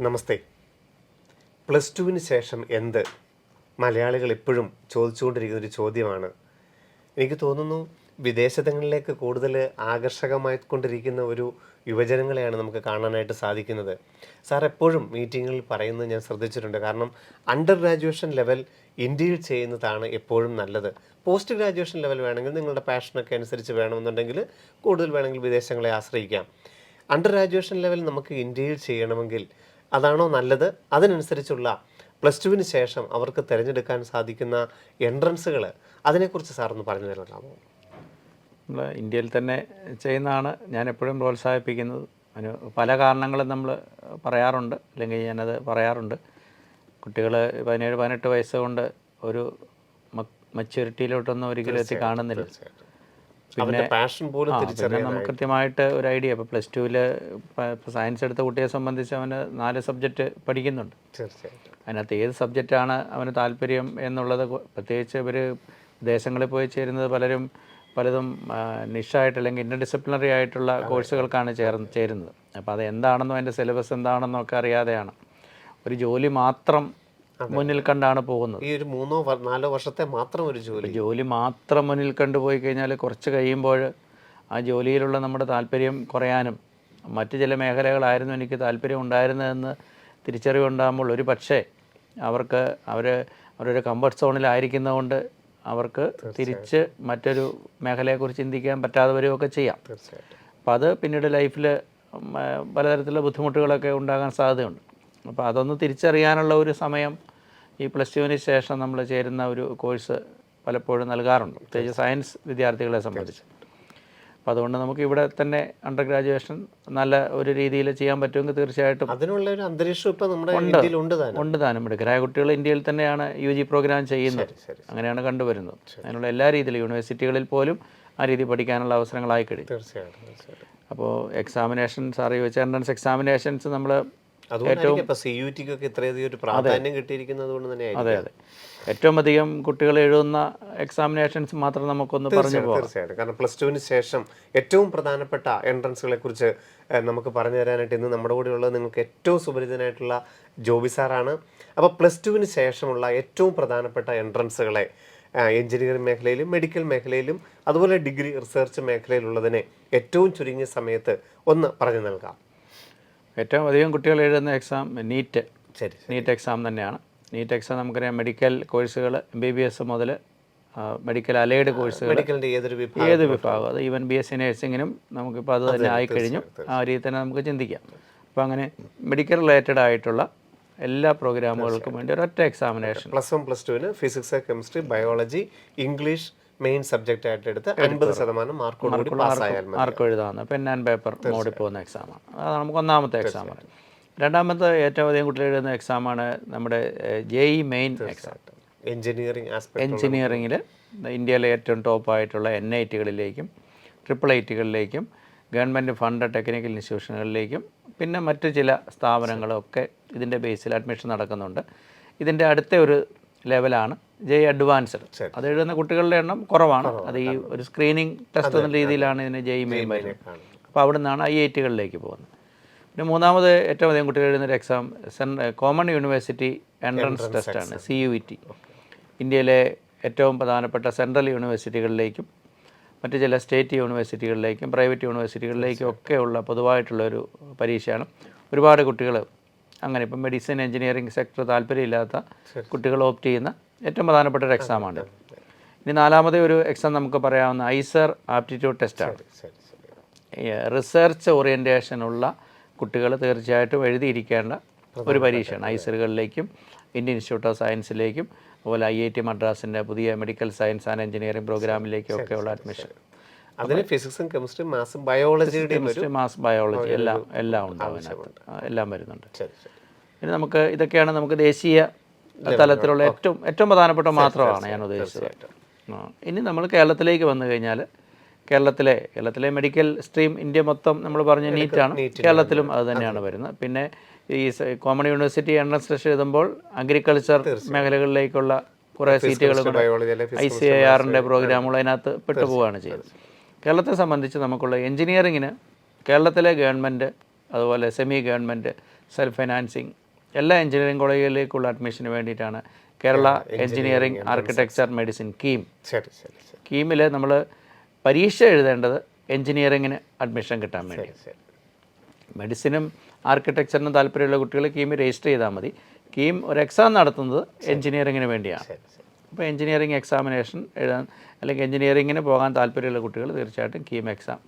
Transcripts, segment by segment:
നമസ്തേ. Plus ടുവിന് ശേഷം എന്ത്? മലയാളികൾ എപ്പോഴും ചോദിച്ചുകൊണ്ടിരിക്കുന്ന ഒരു ചോദ്യമാണ്. എനിക്ക് തോന്നുന്നു വിദേശങ്ങളിലേക്ക് കൂടുതൽ ആകർഷകമായിക്കൊണ്ടിരിക്കുന്ന ഒരു യുവജനങ്ങളെയാണ് നമുക്ക് കാണാനായിട്ട് സാധിക്കുന്നത്. സാർ എപ്പോഴും മീറ്റിങ്ങുകളിൽ പറയുന്നത് ഞാൻ ശ്രദ്ധിച്ചിട്ടുണ്ട്. കാരണം അണ്ടർ ഗ്രാജുവേഷൻ ലെവൽ ഇന്ത്യയിൽ ചെയ്യുന്നതാണ് എപ്പോഴും നല്ലത്. പോസ്റ്റ് ഗ്രാജുവേഷൻ ലെവൽ വേണമെങ്കിൽ നിങ്ങളുടെ പാഷനൊക്കെ അനുസരിച്ച് വേണമെന്നുണ്ടെങ്കിൽ കൂടുതൽ വേണമെങ്കിൽ വിദേശങ്ങളെ ആശ്രയിക്കാം. അണ്ടർ ഗ്രാജുവേഷൻ ലെവൽ നമുക്ക് ഇന്ത്യയിൽ ചെയ്യണമെങ്കിൽ അതാണോ നല്ലത്? അതിനനുസരിച്ചുള്ള പ്ലസ് ടുവിന് ശേഷം അവർക്ക് തിരഞ്ഞെടുക്കാൻ സാധിക്കുന്ന എൻട്രൻസുകൾ, അതിനെക്കുറിച്ച് സാറൊന്ന് പറഞ്ഞു തരാമോ? നമ്മൾ ഇന്ത്യയിൽ തന്നെ ചെയ്യുന്നതാണ് ഞാൻ എപ്പോഴും പ്രോത്സാഹിപ്പിക്കുന്നത്. അതിന് പല കാരണങ്ങളും നമ്മൾ പറയാറുണ്ട്, അല്ലെങ്കിൽ ഞാനത് പറയാറുണ്ട്. കുട്ടികൾ 17-18 വയസ്സ് കൊണ്ട് ഒരു മച്യൂരിറ്റിയിലോട്ടൊന്നും ഒരിക്കലും എത്തി കാണുന്നില്ല. പിന്നെ നമുക്ക് കൃത്യമായിട്ട് ഒരു ഐഡിയ, ഇപ്പോൾ പ്ലസ് ടുവിൽ സയൻസ് എടുത്ത കുട്ടിയെ സംബന്ധിച്ച് അവന് 4 സബ്ജക്റ്റ് പഠിക്കുന്നുണ്ട്. അതിനകത്ത് ഏത് സബ്ജക്റ്റാണ് അവന് താല്പര്യം എന്നുള്ളത്, പ്രത്യേകിച്ച് ഇവർ വിദേശങ്ങളിൽ പോയി ചേരുന്നത് പലതും നിഷായിട്ട് അല്ലെങ്കിൽ ഇൻ്റർ ഡിസിപ്ലിനറി ആയിട്ടുള്ള കോഴ്സുകൾക്കാണ് ചേരുന്നത്. അപ്പോൾ അത് എന്താണെന്നോ അതിൻ്റെ സിലബസ് എന്താണെന്നൊക്കെ അറിയാതെയാണ്, ഒരു ജോലി മാത്രം മുന്നിൽ കണ്ടാണ് പോകുന്നത്. ഈ ഒരു 3-4 വർഷത്തെ മാത്രം ഒരു ജോലി മാത്രം മുന്നിൽ കണ്ടുപോയി കഴിഞ്ഞാൽ കുറച്ച് കഴിയുമ്പോൾ ആ ജോലിയിലുള്ള നമ്മുടെ താല്പര്യം കുറയാനും, മറ്റ് ചില മേഖലകളായിരുന്നു എനിക്ക് താല്പര്യം ഉണ്ടായിരുന്നതെന്ന് തിരിച്ചറിവുണ്ടാകുമ്പോൾ ഒരു പക്ഷേ അവരൊരു കംഫർട്ട് സോണിലായിരിക്കുന്നതുകൊണ്ട് അവർക്ക് തിരിച്ച് മറ്റൊരു മേഖലയെക്കുറിച്ച് ചിന്തിക്കാൻ പറ്റാതെ വരികയൊക്കെ ചെയ്യാം. അപ്പോൾ അത് പിന്നീട് ലൈഫിൽ പലതരത്തിലുള്ള ബുദ്ധിമുട്ടുകളൊക്കെ ഉണ്ടാകാൻ സാധ്യതയുണ്ട്. അപ്പോൾ അതൊന്ന് തിരിച്ചറിയാനുള്ള ഒരു സമയം ഈ പ്ലസ് ടുവിന് ശേഷം നമ്മൾ ചേരുന്ന ഒരു കോഴ്സ് പലപ്പോഴും നൽകാറുണ്ട്, പ്രത്യേകിച്ച് സയൻസ് വിദ്യാർത്ഥികളെ സംബന്ധിച്ച്. അപ്പോൾ അതുകൊണ്ട് നമുക്ക് ഇവിടെ തന്നെ അണ്ടർ ഗ്രാജുവേഷൻ നല്ല ഒരു രീതിയിൽ ചെയ്യാൻ പറ്റുമെങ്കിൽ തീർച്ചയായിട്ടും അതിനുള്ള ഒരു അന്തരീക്ഷം ഇപ്പോൾ നമ്മുടെ ഉണ്ട് താനും. മിടുക്കരായ കുട്ടികൾ ഇന്ത്യയിൽ തന്നെയാണ് UG പ്രോഗ്രാം ചെയ്യുന്നത്, അങ്ങനെയാണ് കണ്ടുവരുന്നത്. അതിനുള്ള എല്ലാ രീതിയിലും യൂണിവേഴ്സിറ്റികളിൽ പോലും ആ രീതി പഠിക്കാനുള്ള അവസരങ്ങളായി കഴിഞ്ഞു. തീർച്ചയായിട്ടും. അപ്പോൾ എക്സാമിനേഷൻസ് അറിയുവെച്ച എൻട്രൻസ് എക്സാമിനേഷൻസ് നമ്മൾ ഏറ്റവും അധികം കുട്ടികൾ എഴുതുന്ന എക്സാമിനേഷൻസ് മാത്രം നമുക്കൊന്ന് പറഞ്ഞു പോകാം. തീർച്ചയായിട്ടും. കാരണം പ്ലസ് ടുവിന് ശേഷം ഏറ്റവും പ്രധാനപ്പെട്ട എൻട്രൻസുകളെ കുറിച്ച് നമുക്ക് പറഞ്ഞു തരാനായിട്ട് ഇന്ന് നമ്മുടെ കൂടെ ഉള്ളത് നിങ്ങൾക്ക് ഏറ്റവും സുപരിചിതനായിട്ടുള്ള ജോബി സാറാണ്. അപ്പോൾ പ്ലസ് ടുവിന് ശേഷമുള്ള ഏറ്റവും പ്രധാനപ്പെട്ട എൻട്രൻസുകളെ എഞ്ചിനീയറിംഗ് മേഖലയിലും മെഡിക്കൽ മേഖലയിലും അതുപോലെ ഡിഗ്രി റിസർച്ച് മേഖലയിലുള്ളതിനെ ഏറ്റവും ചുരുങ്ങിയ സമയത്ത് ഒന്ന് പറഞ്ഞു നൽകാം. ഏറ്റവും അധികം കുട്ടികൾ എഴുതുന്ന എക്സാം നീറ്റ് എക്സാം തന്നെയാണ്. നീറ്റ് എക്സാം നമുക്കറിയാം, മെഡിക്കൽ കോഴ്സുകൾ MBBS മുതൽ മെഡിക്കൽ അലൈഡ് കോഴ്സുകൾ ഏത് വിഭാഗം, അത് ഈവൻ BSc നഴ്സിങ്ങിനും നമുക്കിപ്പോൾ അത് തന്നെ ആയിക്കഴിഞ്ഞു. ആ രീതി തന്നെ നമുക്ക് ചിന്തിക്കാം. അപ്പോൾ അങ്ങനെ മെഡിക്കൽ റിലേറ്റഡ് ആയിട്ടുള്ള എല്ലാ പ്രോഗ്രാമുകൾക്കും വേണ്ടി ഒരൊറ്റ examination plus 1 plus 2 physics, chemistry, biology, English main subject ആയിട്ട് എടുത്ത് 50% മാർക്ക് എഴുതാവുന്ന പെൻ ആൻഡ് പേപ്പർ മോഡിൽ പോകുന്ന എക്സാമാണ്. അതാണ് നമുക്ക് ഒന്നാമത്തെ എക്സാമാണ്. രണ്ടാമത്തെ ഏറ്റവും അധികം കുട്ടികൾ എഴുതുന്ന എക്സാമാണ് നമ്മുടെ JEE മെയിൻ എക്സാം. എഞ്ചിനീയറിംഗിൽ ഇന്ത്യയിലെ ഏറ്റവും ടോപ്പായിട്ടുള്ള NITകളിലേക്കും IIITകളിലേക്കും ഗവൺമെൻറ് ഫണ്ട് ടെക്നിക്കൽ ഇൻസ്റ്റിറ്റ്യൂഷനുകളിലേക്കും പിന്നെ മറ്റു ചില സ്ഥാപനങ്ങളൊക്കെ ഇതിൻ്റെ ബേസിൽ അഡ്മിഷൻ നടക്കുന്നുണ്ട്. ഇതിൻ്റെ അടുത്ത ഒരു ലെവലാണ് JEE അഡ്വാൻസ്ഡ്. അത് എഴുതുന്ന കുട്ടികളുടെ എണ്ണം കുറവാണ്. അത് ഈ ഒരു സ്ക്രീനിങ് ടെസ്റ്റ് എന്ന രീതിയിലാണ് ഇതിന് JEE മെയിൻ വരുന്നത്. അപ്പോൾ അവിടെ നിന്നാണ് IITകളിലേക്ക് പോകുന്നത്. പിന്നെ മൂന്നാമത് ഏറ്റവും അധികം കുട്ടികൾ എഴുതുന്നൊരു എക്സാം കോമൺ യൂണിവേഴ്സിറ്റി എൻട്രൻസ് ടെസ്റ്റാണ്, CUET. ഇന്ത്യയിലെ ഏറ്റവും പ്രധാനപ്പെട്ട സെൻട്രൽ യൂണിവേഴ്സിറ്റികളിലേക്കും മറ്റു ചില സ്റ്റേറ്റ് യൂണിവേഴ്സിറ്റികളിലേക്കും പ്രൈവറ്റ് യൂണിവേഴ്സിറ്റികളിലേക്കും ഒക്കെയുള്ള പൊതുവായിട്ടുള്ളൊരു പരീക്ഷയാണ്. ഒരുപാട് കുട്ടികൾ അങ്ങനെ ഇപ്പം മെഡിസിൻ, എഞ്ചിനീയറിംഗ് സെക്ടർ താല്പര്യമില്ലാത്ത കുട്ടികൾ ഓപ്റ്റ് ചെയ്യുന്ന ഏറ്റവും പ്രധാനപ്പെട്ട ഒരു എക്സാമാണ്. ഇനി നാലാമത്തെ ഒരു എക്സാം നമുക്ക് പറയാവുന്ന ISER ആപ്റ്റിറ്റ്യൂഡ് ടെസ്റ്റാണ്. റിസർച്ച് ഓറിയൻറ്റേഷനുള്ള കുട്ടികൾ തീർച്ചയായിട്ടും എഴുതിയിരിക്കേണ്ട ഒരു പരീക്ഷയാണ്. ISERകളിലേക്കും ഇന്ത്യൻ ഇൻസ്റ്റിറ്റ്യൂട്ട് ഓഫ് സയൻസിലേക്കും അതുപോലെ IIT മദ്രാസിൻ്റെ പുതിയ മെഡിക്കൽ സയൻസ് ആൻഡ് എഞ്ചിനീയറിംഗ് പ്രോഗ്രാമിലേക്കും ഒക്കെയുള്ള അഡ്മിഷൻ. അതിന് ഫിസിക്സും കെമിസ്ട്രി, മാത്സും ബയോളജി എല്ലാം ഉണ്ടാവും, എല്ലാം വരുന്നുണ്ട്. ഇനി നമുക്ക് ഇതൊക്കെയാണ് നമുക്ക് ദേശീയ തലത്തിലുള്ള ഏറ്റവും പ്രധാനപ്പെട്ട മാത്രമാണ് ഞാൻ ഉദ്ദേശിച്ചത്. ഇനി നമ്മൾ കേരളത്തിലേക്ക് വന്നു കഴിഞ്ഞാൽ കേരളത്തിലെ മെഡിക്കൽ സ്ട്രീം ഇന്ത്യ മൊത്തം നമ്മൾ പറഞ്ഞ നീറ്റാണ്. കേരളത്തിലും അത് തന്നെയാണ് വരുന്നത്. പിന്നെ ഈ കോമൺ യൂണിവേഴ്സിറ്റി എൻട്രൻസ് ടെസ്റ്റ് എഴുതുമ്പോൾ അഗ്രികൾച്ചർ മേഖലകളിലേക്കുള്ള കുറേ സീറ്റുകൾ ICAR-ൻ്റെ പ്രോഗ്രാമുകൾ അതിനകത്ത് പെട്ടുപോവുകയാണ് ചെയ്യുന്നത്. കേരളത്തെ സംബന്ധിച്ച് നമുക്കുള്ള എഞ്ചിനീയറിങ്ങിന് കേരളത്തിലെ ഗവൺമെൻറ് അതുപോലെ സെമി ഗവൺമെൻറ് സെൽഫ് ഫൈനാൻസിങ് എല്ലാ എഞ്ചിനീയറിംഗ് കോളേജുകളിലേക്കുള്ള അഡ്മിഷന് വേണ്ടിയിട്ടാണ് കേരള എഞ്ചിനീയറിംഗ് ആർക്കിടെക്ചർ മെഡിസിൻ കീമിൽ നമ്മൾ പരീക്ഷ എഴുതേണ്ടത് എഞ്ചിനീയറിങ്ങിന് അഡ്മിഷൻ കിട്ടാൻ വേണ്ടി. മെഡിസിനും ആർക്കിടെക്ചറിനും താല്പര്യമുള്ള കുട്ടികൾ കീമിൽ രജിസ്റ്റർ ചെയ്താൽ മതി. കീം ഒരു എക്സാം നടത്തുന്നത് എഞ്ചിനീയറിങ്ങിന് വേണ്ടിയാണ്. അപ്പോൾ എഞ്ചിനീയറിംഗ് എക്സാമിനേഷൻ എഴുതാൻ അല്ലെങ്കിൽ എഞ്ചിനീയറിങ്ങിന് പോകാൻ താല്പര്യമുള്ള കുട്ടികൾ തീർച്ചയായിട്ടും കീം എക്സാം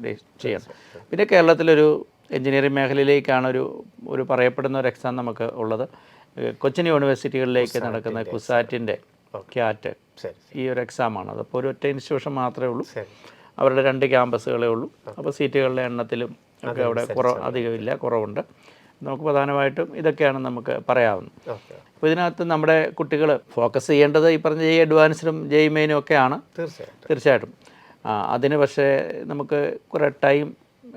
ചെയ്യണം. പിന്നെ കേരളത്തിലൊരു എഞ്ചിനീയറിംഗ് മേഖലയിലേക്കാണ് ഒരു പറയപ്പെടുന്ന ഒരു എക്സാം നമുക്ക് ഉള്ളത്. കൊച്ചിൻ യൂണിവേഴ്സിറ്റികളിലേക്ക് നടക്കുന്ന കുസാറ്റിൻ്റെ ക്യാറ്റ് ഈ ഒരു എക്സാമാണ്. അതപ്പോൾ ഒരു ഒറ്റ ഇൻസ്റ്റിറ്റ്യൂഷൻ മാത്രമേ ഉള്ളൂ. അവരുടെ 2 ക്യാമ്പസുകളേ ഉള്ളൂ. അപ്പോൾ സീറ്റുകളുടെ എണ്ണത്തിലും ഒക്കെ അവിടെ അധികമില്ല, കുറവുണ്ട്. നമുക്ക് പ്രധാനമായിട്ടും ഇതൊക്കെയാണ് നമുക്ക് പറയാവുന്നത്. അപ്പോൾ ഇതിനകത്ത് നമ്മുടെ കുട്ടികൾ ഫോക്കസ് ചെയ്യേണ്ടത് ഈ പറഞ്ഞ ജെഇ അഡ്വാൻസിലും ജെഇ മെയിനും ഒക്കെയാണ് തീർച്ചയായിട്ടും. അതിന് പക്ഷേ നമുക്ക് കുറേ ടൈം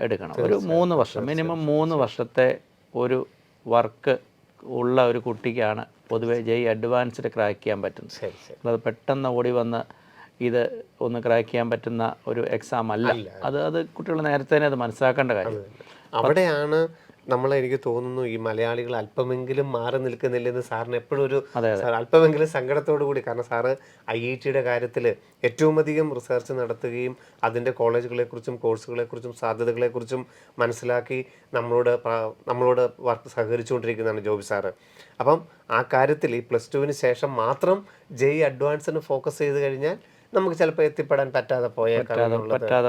എടുക്കണം. ഒരു 3 വർഷം, മിനിമം 3 വർഷത്തെ ഒരു വർക്ക് ഉള്ള ഒരു കുട്ടിക്കാണ് പൊതുവെ ജെഇ അഡ്വാൻസ്ഡ് ക്രാക്ക് ചെയ്യാൻ പറ്റുന്നത്. അത് പെട്ടെന്ന് ഓടി വന്ന് ഇത് ഒന്ന് ക്രാക്ക് ചെയ്യാൻ പറ്റുന്ന ഒരു എക്സാം അല്ല. അത് കുട്ടികൾ നേരത്തെ തന്നെ അത് മനസ്സിലാക്കേണ്ട കാര്യം. അവിടെയാണ് എനിക്ക് തോന്നുന്നു ഈ മലയാളികൾ അല്പമെങ്കിലും മാറി നിൽക്കുന്നില്ലെന്ന് സാറിന് എപ്പോഴും ഒരു അല്പമെങ്കിലും സങ്കടത്തോടു കൂടി. കാരണം സാറ് IITയുടെ കാര്യത്തിൽ ഏറ്റവും അധികം റിസർച്ച് നടത്തുകയും അതിൻ്റെ കോളേജുകളെക്കുറിച്ചും കോഴ്സുകളെക്കുറിച്ചും സാധ്യതകളെക്കുറിച്ചും മനസ്സിലാക്കി നമ്മളോട് വർക്ക് സഹകരിച്ചുകൊണ്ടിരിക്കുന്നതാണ് ജോബി സാറ്. അപ്പം ആ കാര്യത്തിൽ ഈ +2 ശേഷം മാത്രം ജെഇ അഡ്വാൻസിന് ഫോക്കസ് ചെയ്ത് കഴിഞ്ഞാൽ നമുക്ക് ചിലപ്പോൾ എത്തിപ്പെടാൻ പറ്റാതെ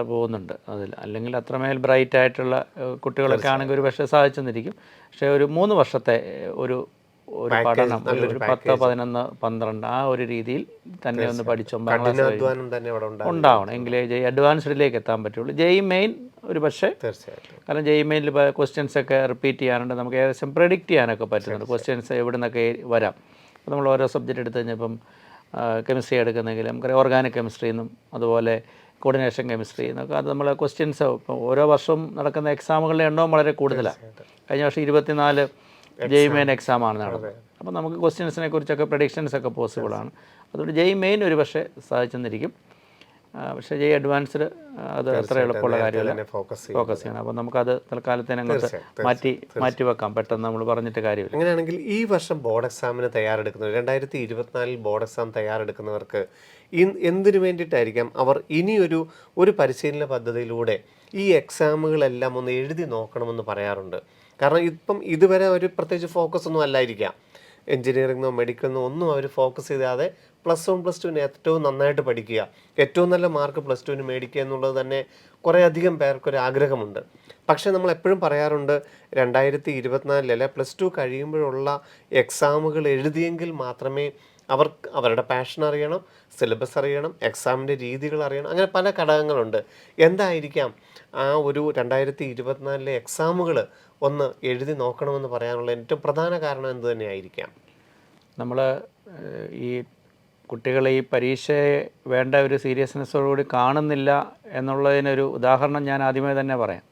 പോകുന്നുണ്ട് അതിൽ. അല്ലെങ്കിൽ അത്രമേൽ ബ്രൈറ്റ് ആയിട്ടുള്ള കുട്ടികളൊക്കെ ആണെങ്കിൽ ഒരു പക്ഷേ സാധിച്ചെന്നിരിക്കും. പക്ഷേ ഒരു 3 വർഷത്തെ ഒരു പഠനം, ഒരു 10, 11, 12 ആ ഒരു രീതിയിൽ തന്നെ ഒന്ന് പഠിച്ചോ ഉണ്ടാവണം. എങ്കിലേ ജെഇ അഡ്വാൻസ്ഡിലേക്ക് എത്താൻ പറ്റുള്ളൂ. ജെഇ മെയിൻ ഒരു പക്ഷേ കാരണം ജെഇ മെയിനിൽ ക്വസ്റ്റ്യൻസ് ഒക്കെ റിപ്പീറ്റ് ചെയ്യാനുണ്ട്. നമുക്ക് ഏകദേശം പ്രെഡിക്റ്റ് ചെയ്യാനൊക്കെ പറ്റുന്നുണ്ട് ക്വസ്റ്റ്യൻസ് എവിടെ നിന്നൊക്കെ വരാം. അപ്പോൾ നമ്മൾ ഓരോ സബ്ജക്റ്റ് എടുത്തു കഴിഞ്ഞപ്പം കെമിസ്ട്രി എടുക്കുന്നെങ്കിൽ നമുക്കറിയാം ഓർഗാനിക് കെമിസ്ട്രി എന്നും അതുപോലെ കോർഡിനേഷൻ കെമിസ്ട്രി എന്നൊക്കെ അത് നമ്മൾ ക്വസ്റ്റ്യൻസ് ഇപ്പോൾ ഓരോ വർഷവും നടക്കുന്ന എക്സാമുകളുടെ എണ്ണവും വളരെ കൂടുതലാണ്. കഴിഞ്ഞ വർഷം 24 ജെഇ മെയിൻ എക്സാമാണ് നടന്നത്. അപ്പോൾ നമുക്ക് ക്വസ്റ്റ്യൻസിനെ കുറിച്ചൊക്കെ പ്രഡിക്ഷൻസ് ഒക്കെ പോസിബിളാണ്. അതുകൊണ്ട് ജെഇ മെയിൻ ഒരു പക്ഷേ സാധിച്ചെന്നിരിക്കും. പക്ഷേ ജെഇ അഡ്വാൻസ്ഡ് അത് അത്ര എളുപ്പമുള്ള കാര്യമല്ല, ഫോക്കസ് ചെയ്യണം. അപ്പോൾ നമുക്കത് തൽക്കാലത്തേന് അങ്ങോട്ട് മാറ്റി വെക്കാം, പെട്ടെന്ന് നമ്മൾ പറഞ്ഞിട്ട് കാര്യമില്ല. അങ്ങനെയാണെങ്കിൽ ഈ വർഷം ബോർഡ് എക്സാമിന് തയ്യാറെടുക്കുന്നവർ 2024 ബോർഡ് എക്സാം തയ്യാറെടുക്കുന്നവർക്ക് എന്തിനു വേണ്ടിയിട്ടായിരിക്കാം അവർ ഇനിയൊരു പരിശീലന പദ്ധതിയിലൂടെ ഈ എക്സാമുകളെല്ലാം ഒന്ന് എഴുതി നോക്കണമെന്ന് പറയാറുണ്ട്? കാരണം ഇപ്പം ഇതുവരെ ഒരു പ്രത്യേകിച്ച് ഫോക്കസ് ഒന്നും അല്ലായിരിക്കാം. എഞ്ചിനീയറിംഗോ മെഡിക്കലിനോ ഒന്നും അവർ ഫോക്കസ് ചെയ്താതെ +1 +2 ഏറ്റവും നന്നായിട്ട് പഠിക്കുക, ഏറ്റവും നല്ല മാർക്ക് +2 മേടിക്കുക എന്നുള്ളത് തന്നെ കുറേ അധികം പേർക്കൊരു ആഗ്രഹമുണ്ട്. പക്ഷേ നമ്മൾ എപ്പോഴും പറയാറുണ്ട് 2024 +2 കഴിയുമ്പോഴുള്ള എക്സാമുകൾ എഴുതിയെങ്കിൽ മാത്രമേ അവരുടെ പാഷൻ അറിയണം, സിലബസ് അറിയണം, എക്സാമിൻ്റെ രീതികൾ അറിയണം. അങ്ങനെ പല ഘടകങ്ങളുണ്ട്. എന്തായിരിക്കാം ആ ഒരു 2024 എക്സാമുകൾ ഒന്ന് എഴുതി നോക്കണമെന്ന് പറയാനുള്ള ഏറ്റവും പ്രധാന കാരണം എന്ത് തന്നെയായിരിക്കാം? നമ്മൾ ഈ കുട്ടികളെ ഈ പരീക്ഷയെ വേണ്ട ഒരു സീരിയസ്നെസ്സോടുകൂടി കാണുന്നില്ല എന്നുള്ളതിനൊരു ഉദാഹരണം ഞാൻ ആദ്യമേ തന്നെ പറയാം.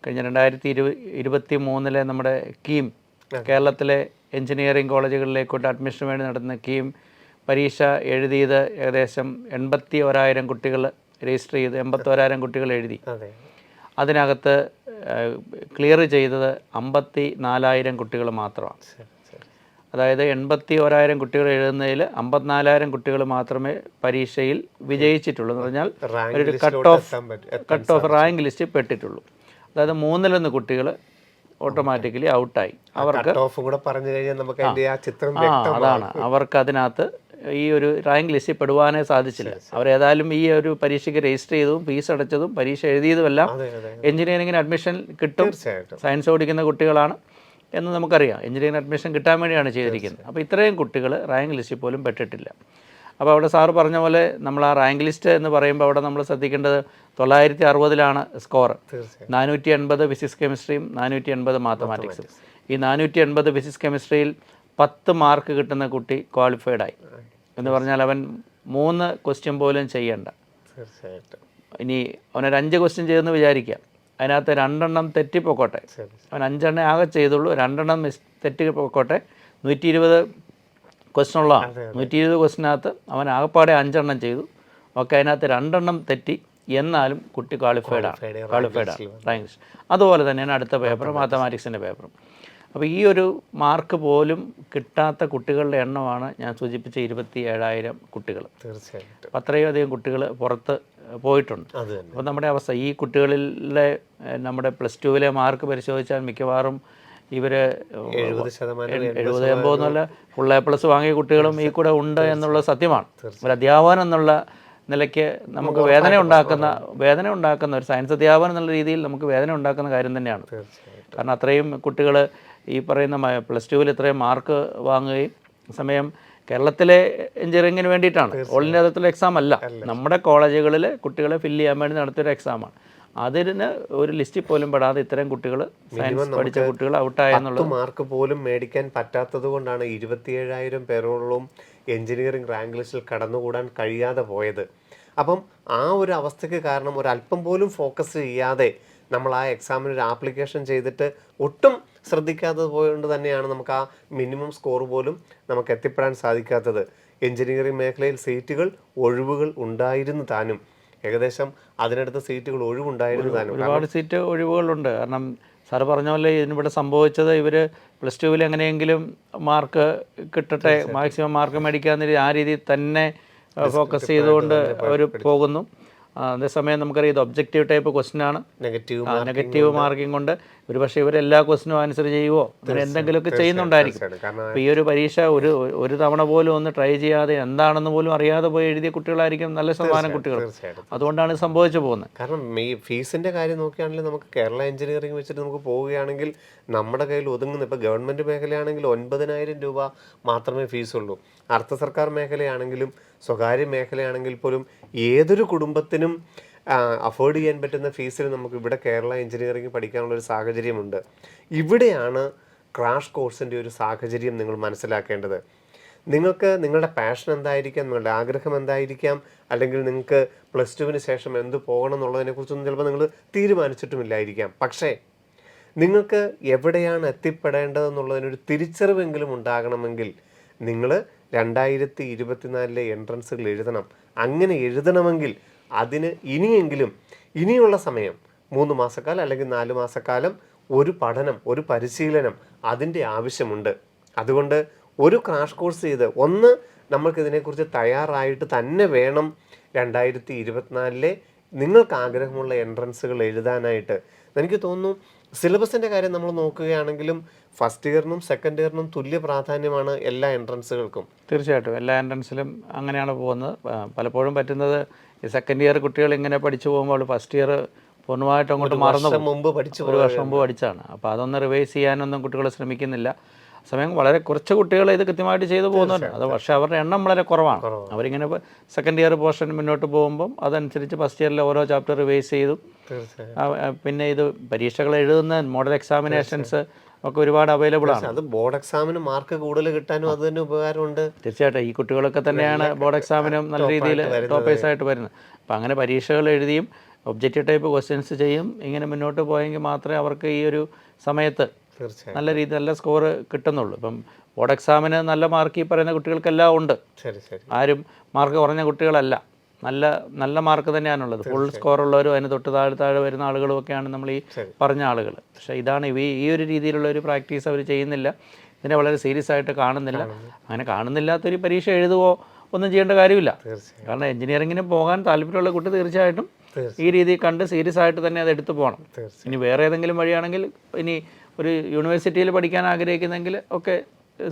കഴിഞ്ഞ 2023 നമ്മുടെ കീം കേരളത്തിലെ എഞ്ചിനീയറിംഗ് കോളേജുകളിലേക്കോട്ട് അഡ്മിഷന് വേണ്ടി നടത്തുന്ന കീം പരീക്ഷ എഴുതിയത് ഏകദേശം 81,000 കുട്ടികൾ രജിസ്റ്റർ ചെയ്ത് 81,000 കുട്ടികൾ എഴുതി. അതിനകത്ത് ക്ലിയർ ചെയ്തത് 54,000 കുട്ടികൾ മാത്രമാണ്. അതായത് 81,000 കുട്ടികൾ എഴുതുന്നതിൽ 54,000 കുട്ടികൾ മാത്രമേ പരീക്ഷയിൽ വിജയിച്ചിട്ടുള്ളൂ എന്ന് പറഞ്ഞാൽ ഒരു കട്ട് ഓഫ് റാങ്ക് ലിസ്റ്റ് പെട്ടിട്ടുള്ളൂ. അതായത് 3-1 കുട്ടികൾ ഓട്ടോമാറ്റിക്കലി ഔട്ടായി. അവർക്ക് അതാണ് അവർക്ക് അതിനകത്ത് ഈ ഒരു റാങ്ക് ലിസ്റ്റിൽ പെടുവാനേ സാധിച്ചില്ല. അവരേതായാലും ഈ ഒരു പരീക്ഷയ്ക്ക് രജിസ്റ്റർ ചെയ്തതും ഫീസ് അടച്ചതും പരീക്ഷ എഴുതിയതുമെല്ലാം എഞ്ചിനീയറിംഗിന് അഡ്മിഷൻ കിട്ടും, സയൻസ് ഓടിക്കുന്ന കുട്ടികളാണ് എന്ന് നമുക്കറിയാം. എഞ്ചിനീയറിംഗ് അഡ്മിഷൻ കിട്ടാൻ വേണ്ടിയാണ് ചെയ്തിരിക്കുന്നത്. അപ്പോൾ ഇത്രയും കുട്ടികൾ റാങ്ക് ലിസ്റ്റിൽ പോലും പെട്ടിട്ടില്ല. അപ്പോൾ അവിടെ സാറ് പറഞ്ഞ പോലെ നമ്മൾ ആ റാങ്ക് ലിസ്റ്റ് എന്ന് പറയുമ്പോൾ അവിടെ നമ്മൾ ശ്രദ്ധിക്കേണ്ടത് 960 സ്കോർ, 480 ഫിസിക്സ് കെമിസ്ട്രിയും 480 മാത്തമാറ്റിക്സും. ഈ 480 ഫിസിക്സ് കെമിസ്ട്രിയിൽ 10 മാർക്ക് കിട്ടുന്ന കുട്ടി ക്വാളിഫൈഡായി എന്ന് പറഞ്ഞാൽ അവൻ 3 ക്വസ്റ്റ്യൻ പോലും ചെയ്യണ്ട. ഇനി അവനൊരു 5 ക്വസ്റ്റ്യൻ ചെയ്തെന്ന് വിചാരിക്കാം, അതിനകത്ത് 2 തെറ്റിപ്പോക്കോട്ടെ, അവൻ 5 ആകെ ചെയ്തുള്ളൂ, 2 തെറ്റിപ്പോക്കോട്ടെ, 120 ക്വസ്റ്റ്യൻ ഉള്ളതാണ്. 120 ക്വസ്റ്റിനകത്ത് അവൻ ആകെപ്പാടെ 5 ചെയ്തു. ഓക്കെ, അതിനകത്ത് 2 തെറ്റി, എന്നാലും കുട്ടി ക്വാളിഫൈഡാണ് റാങ്ക് ലിസ്റ്റ്. അതുപോലെ തന്നെയാണ് അടുത്ത പേപ്പർ മാത്തമാറ്റിക്സിൻ്റെ പേപ്പറും. അപ്പോൾ ഈ ഒരു മാർക്ക് പോലും കിട്ടാത്ത കുട്ടികളുടെ എണ്ണമാണ് ഞാൻ സൂചിപ്പിച്ച 27,000 കുട്ടികൾ. തീർച്ചയായിട്ടും അപ്പം അത്രയും അധികം കുട്ടികൾ പുറത്ത് പോയിട്ടുണ്ട്. അത് തന്നെ. അപ്പോൾ നമ്മുടെ അവസ്ഥ ഈ കുട്ടികളിലെ നമ്മുടെ +2 മാർക്ക് പരിശോധിച്ചാൽ മിക്കവാറും ഇവർ 70-80 എന്നുള്ള ഫുൾ A+ വാങ്ങിയ കുട്ടികളും ഈ കൂടെ ഉണ്ട് എന്നുള്ളത് സത്യമാണ്. ഒരു അധ്യാപകൻ എന്നുള്ള നിലയ്ക്ക് നമുക്ക് വേദന ഉണ്ടാക്കുന്ന ഒരു സയൻസ് അധ്യാപകൻ എന്നുള്ള രീതിയിൽ നമുക്ക് വേദന ഉണ്ടാക്കുന്ന കാര്യം തന്നെയാണ്. കാരണം അത്രയും കുട്ടികൾ ഈ പറയുന്ന +2 ഇത്രയും മാർക്ക് വാങ്ങുകയും സമയം കേരളത്തിലെ എഞ്ചിനീയറിങ്ങിന് വേണ്ടിയിട്ടാണ്, ഓൾ ഇന്ത്യ തലത്തിലുള്ള എക്സാം അല്ല, നമ്മുടെ കോളേജുകളിൽ കുട്ടികളെ ഫില്ല് ചെയ്യാൻ വേണ്ടി നടത്തിയൊരു എക്സാമാണ്. അതിന് ഒരു ലിസ്റ്റിൽ പോലും പെടാതെ ഇത്തരം കുട്ടികൾ സയൻസ് പഠിച്ച കുട്ടികൾ ഔട്ടായെന്നുള്ളത് മാർക്ക് പോലും മേടിക്കാൻ പറ്റാത്തത് കൊണ്ടാണ് 27,000 പേരോളം എഞ്ചിനീയറിംഗ് റാങ്ക് ലിസ്റ്റിൽ കടന്നുകൂടാൻ കഴിയാതെ പോയത്. അപ്പം ആ ഒരു അവസ്ഥയ്ക്ക് കാരണം ഒരല്പം പോലും ഫോക്കസ് ചെയ്യാതെ നമ്മൾ ആ എക്സാമിന് ഒരു ആപ്ലിക്കേഷൻ ചെയ്തിട്ട് ഒട്ടും ശ്രദ്ധിക്കാത്തത് പോയത് തന്നെയാണ് നമുക്ക് ആ മിനിമം സ്കോർ പോലും നമുക്ക് എത്തിപ്പെടാൻ സാധിക്കാത്തത്. എഞ്ചിനീയറിംഗ് മേഖലയിൽ സീറ്റുകൾ ഒഴിവുകൾ ഉണ്ടായിരുന്നു താനും, ഏകദേശം അതിനടുത്ത് സീറ്റുകൾ ഒഴിവുണ്ടായിരുന്നു താനും. ഒരുപാട് സീറ്റ് ഒഴിവുകളുണ്ട്. കാരണം സാറ് പറഞ്ഞ പോലെ ഇതിനിവിടെ സംഭവിച്ചത് ഇവർ +2 എങ്ങനെയെങ്കിലും മാർക്ക് കിട്ടട്ടെ, മാക്സിമം മാർക്ക് മേടിക്കാമെന്ന ആ രീതിയിൽ തന്നെ ഫോക്കസ് ചെയ്തുകൊണ്ട് അവർ പോകുന്നു. അതേസമയം നമുക്കറിയാം ഇത് ഒബ്ജക്റ്റീവ് ടൈപ്പ് ക്വസ്റ്റ്യനാണ്, നെഗറ്റീവ് മാർക്കിംഗ് കൊണ്ട് ഒരു പക്ഷേ ഇവരെല്ലാ ക്വസ്റ്റിനും ആൻസർ ചെയ്യുമോ അങ്ങനെ എന്തെങ്കിലുമൊക്കെ ചെയ്യുന്നുണ്ടായിരിക്കും. അപ്പോൾ ഈ ഒരു പരീക്ഷ ഒരു തവണ പോലും ഒന്ന് ട്രൈ ചെയ്യാതെ എന്താണെന്ന് പോലും അറിയാതെ പോയി എഴുതിയ കുട്ടികളായിരിക്കും നല്ല ശതമാനം കുട്ടികൾ. അതുകൊണ്ടാണ് സംഭവിച്ചു പോകുന്നത്. കാരണം ഈ ഫീസിൻ്റെ കാര്യം നോക്കുകയാണെങ്കിൽ നമുക്ക് കേരള എഞ്ചിനീയറിംഗ് വെച്ചിട്ട് നമുക്ക് പോവുകയാണെങ്കിൽ നമ്മുടെ കയ്യിൽ ഒതുങ്ങുന്ന, ഇപ്പോൾ ഗവൺമെൻറ് മേഖലയാണെങ്കിൽ 9,000 രൂപ മാത്രമേ ഫീസുള്ളൂ. അർദ്ധ സർക്കാർ മേഖലയാണെങ്കിലും സ്വകാര്യ മേഖലയാണെങ്കിൽ പോലും ഏതൊരു കുടുംബത്തിനും അഫോർഡ് ചെയ്യാൻ പറ്റുന്ന ഫീസിൽ നമുക്ക് ഇവിടെ കേരള എഞ്ചിനീയറിംഗ് പഠിക്കാനുള്ള ഒരു സാഹചര്യമുണ്ട്. ഇവിടെയാണ് ക്രാഷ് കോഴ്സിൻ്റെ ഒരു സാഹചര്യം നിങ്ങൾ മനസ്സിലാക്കേണ്ടത്. നിങ്ങൾക്ക് നിങ്ങളുടെ പാഷൻ എന്തായിരിക്കാം, നിങ്ങളുടെ ആഗ്രഹം എന്തായിരിക്കാം, അല്ലെങ്കിൽ നിങ്ങൾക്ക് +2 ശേഷം എന്ത് പോകണം എന്നുള്ളതിനെക്കുറിച്ചൊന്നും ചിലപ്പോൾ നിങ്ങൾ തീരുമാനിച്ചിട്ടുമില്ലായിരിക്കാം. പക്ഷേ നിങ്ങൾക്ക് എവിടെയാണ് എത്തിപ്പെടേണ്ടതെന്നുള്ളതിനൊരു തിരിച്ചറിവെങ്കിലും ഉണ്ടാകണമെങ്കിൽ നിങ്ങൾ 2024 എൻട്രൻസുകൾ എഴുതണം. അങ്ങനെ എഴുതണമെങ്കിൽ അതിന് ഇനിയുള്ള സമയം 3 മാസക്കാലം അല്ലെങ്കിൽ 4 മാസക്കാലം ഒരു പഠനം, ഒരു പരിശീലനം അതിൻ്റെ ആവശ്യമുണ്ട്. അതുകൊണ്ട് ഒരു ക്രാഷ് കോഴ്സ് ചെയ്ത് നമ്മൾക്കിതിനെക്കുറിച്ച് തയ്യാറായിട്ട് തന്നെ വേണം 2024 നിങ്ങൾക്ക് ആഗ്രഹമുള്ള എൻട്രൻസുകൾ എഴുതാനായിട്ട്. എനിക്ക് തോന്നുന്നു സിലബസിൻ്റെ കാര്യം നമ്മൾ നോക്കുകയാണെങ്കിലും ഫസ്റ്റ് ഇയറിനും സെക്കൻഡ് ഇയറിനും തുല്യ പ്രാധാന്യമാണ് എല്ലാ എൻട്രൻസുകൾക്കും. തീർച്ചയായിട്ടും എല്ലാ എൻട്രൻസിലും അങ്ങനെയാണ് പോകുന്നത്. പലപ്പോഴും പറ്റുന്നത് ഈ സെക്കൻഡ് ഇയർ കുട്ടികൾ ഇങ്ങനെ പഠിച്ചു പോകുമ്പോൾ ഫസ്റ്റ് ഇയർ പൂർണ്ണമായിട്ട് അങ്ങോട്ട് മറന്നു, ഒരു വർഷം മുമ്പ് പഠിച്ചാണ്. അപ്പോൾ അതൊന്ന് റിവൈസ് ചെയ്യാനൊന്നും കുട്ടികൾ ശ്രമിക്കുന്നില്ല. സമയം വളരെ കുറച്ച് കുട്ടികൾ ഇത് കൃത്യമായിട്ട് ചെയ്തു പോകുന്നുണ്ട്. അത് പക്ഷേ അവരുടെ എണ്ണം വളരെ കുറവാണ്. അവരിങ്ങനെ സെക്കൻഡ് ഇയർ പോർഷൻ മുന്നോട്ട് പോകുമ്പം അതനുസരിച്ച് ഫസ്റ്റ് ഇയറിലെ ഓരോ ചാപ്റ്റർ റിവൈസ് ചെയ്തു. പിന്നെ ഇത് പരീക്ഷകൾ എഴുതുന്ന മോഡൽ എക്സാമിനേഷൻസ് ഒക്കെ ഒരുപാട് അവൈലബിൾ ആണ്. അത് ബോർഡ് എക്സാമിന് മാർക്ക് കൂടുതൽ കിട്ടാനും അത് തന്നെ ഉപകാരമുണ്ട്. തീർച്ചയായിട്ടും ഈ കുട്ടികളൊക്കെ തന്നെയാണ് ബോർഡ് എക്സാമിനും നല്ല രീതിയിൽ ടോപ്പേഴ്സായിട്ട് വരുന്നത്. അപ്പോൾ അങ്ങനെ പരീക്ഷകൾ എഴുതിയും ഒബ്ജക്റ്റീവ് ടൈപ്പ് ക്വസ്റ്റ്യൻസ് ചെയ്യും ഇങ്ങനെ മുന്നോട്ട് പോയെങ്കിൽ മാത്രമേ അവർക്ക് ഈ ഒരു സമയത്ത് നല്ല രീതിയിൽ നല്ല സ്കോർ കിട്ടുന്നുള്ളൂ. ഇപ്പം ബോർഡ് എക്സാമിന് നല്ല മാർക്ക് ഈ പറയുന്ന കുട്ടികൾക്കെല്ലാം ഉണ്ട്. ആരും മാർക്ക് കുറഞ്ഞ കുട്ടികളല്ല, നല്ല മാർക്ക് തന്നെയാണുള്ളത്. ഫുൾ സ്കോറുള്ളവരും അതിന് തൊട്ട് താഴെ വരുന്ന ആളുകളും ഒക്കെയാണ് നമ്മൾ ഈ പറഞ്ഞ ആളുകൾ. പക്ഷേ ഇതാണ് ഈ ഒരു രീതിയിലുള്ള ഒരു പ്രാക്ടീസ് അവർ ചെയ്യുന്നില്ല, ഇതിനെ വളരെ സീരിയസ് ആയിട്ട് കാണുന്നില്ല. അങ്ങനെ കാണുന്നില്ലാത്തൊരു പരീക്ഷ എഴുതുകയോ ഒന്നും ചെയ്യേണ്ട കാര്യമില്ല. കാരണം എഞ്ചിനീയറിങ്ങിന് പോകാൻ താല്പര്യമുള്ള കുട്ടി തീർച്ചയായിട്ടും ഈ രീതി കണ്ട് സീരിയസ് ആയിട്ട് തന്നെ അത് എടുത്തു പോകണം. ഇനി വേറെ ഏതെങ്കിലും വഴിയാണെങ്കിൽ ഇനി ഒരു യൂണിവേഴ്സിറ്റിയിൽ പഠിക്കാൻ ആഗ്രഹിക്കുന്നെങ്കിൽ ഒക്കെ